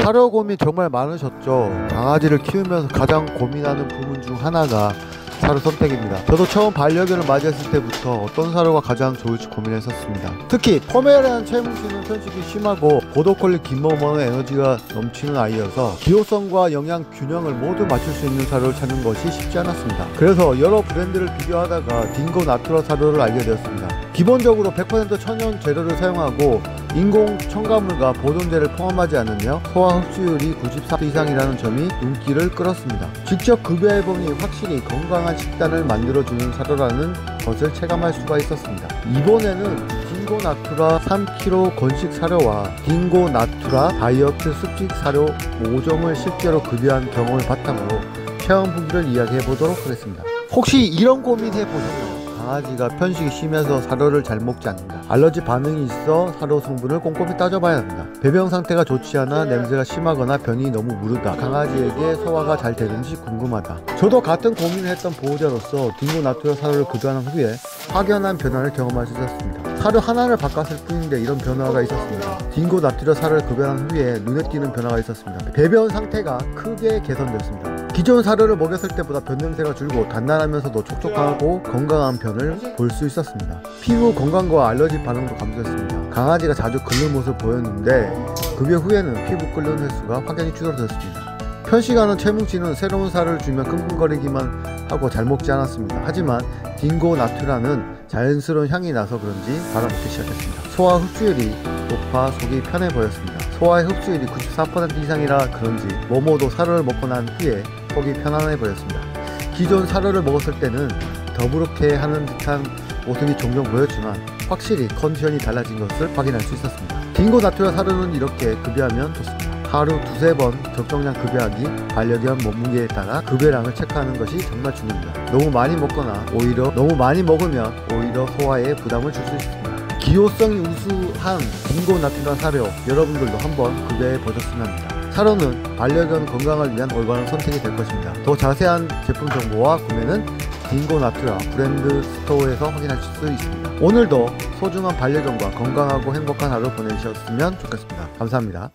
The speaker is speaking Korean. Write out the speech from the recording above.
사료 고민 정말 많으셨죠? 강아지를 키우면서 가장 고민하는 부분 중 하나가 사료 선택입니다. 저도 처음 반려견을 맞이했을 때부터 어떤 사료가 가장 좋을지 고민했었습니다. 특히 포메라니안 채뭉치는 편식이 심하고 보더콜리 김모모는 에너지가 넘치는 아이여서 기호성과 영양 균형을 모두 맞출 수 있는 사료를 찾는 것이 쉽지 않았습니다. 그래서 여러 브랜드를 비교하다가 딩고 나투라 사료를 알게 되었습니다. 기본적으로 100% 천연 재료를 사용하고 인공 첨가물과 보존제를 포함하지 않으며 소화 흡수율이 94% 이상이라는 점이 눈길을 끌었습니다. 직접 급여해보니 확실히 건강한 식단을 만들어주는 사료라는 것을 체감할 수가 있었습니다. 이번에는 딩고 나투라 3kg 건식 사료와 딩고 나투라 다이어트 습식 사료 5종을 실제로 급여한 경험을 바탕으로 체험 후기를 이야기해보도록 하겠습니다. 혹시 이런 고민 해보셨나요? 강아지가 편식이 심해서 사료를 잘 먹지 않는다. 알러지 반응이 있어 사료 성분을 꼼꼼히 따져봐야 한다. 배변 상태가 좋지 않아 냄새가 심하거나 변이 너무 무르다. 강아지에게 소화가 잘 되는지 궁금하다. 저도 같은 고민을 했던 보호자로서 딩고 나투라 사료를 급여한 후에 확연한 변화를 경험할 수 있었습니다. 사료 하나를 바꿨을 뿐인데 이런 변화가 있었습니다. 딩고 나투라 사료를 급여한 후에 눈에 띄는 변화가 있었습니다. 배변 상태가 크게 개선되었습니다. 기존 사료를 먹였을 때보다 변 냄새가 줄고 단단하면서도 촉촉하고 건강한 변을 볼 수 있었습니다. 피부 건강과 알러지 반응도 감소했습니다. 강아지가 자주 긁는 모습을 보였는데 급여 후에는 피부 끓는 횟수가 확연히 줄어들었습니다. 편식하는 채뭉치는 새로운 사료를 주면 끙끙거리기만 하고 잘 먹지 않았습니다. 하지만 딩고 나투라는 자연스러운 향이 나서 그런지 받아먹기 시작했습니다. 소화 흡수율이 높아 속이 편해 보였습니다. 소화의 흡수율이 94% 이상이라 그런지 모모도 사료를 먹고 난 후에 속이 편안해 보였습니다. 기존 사료를 먹었을 때는 더부룩해 하는 듯한 모습이 종종 보였지만 확실히 컨디션이 달라진 것을 확인할 수 있었습니다. 딩고 나투라 사료는 이렇게 급여하면 좋습니다. 하루 두세 번 적정량 급여하기, 반려견 몸무게에 따라 급여량을 체크하는 것이 정말 중요합니다. 너무 많이 먹으면 오히려 소화에 부담을 줄 수 있습니다. 기호성이 우수한 딩고 나투라 사료 여러분들도 한번 급여해 보셨으면 합니다. 사료는 반려견 건강을 위한 올바른 선택이 될 것입니다. 더 자세한 제품 정보와 구매는 딩고 나투라 브랜드 스토어에서 확인하실 수 있습니다. 오늘도 소중한 반려견과 건강하고 행복한 하루 보내셨으면 좋겠습니다. 감사합니다.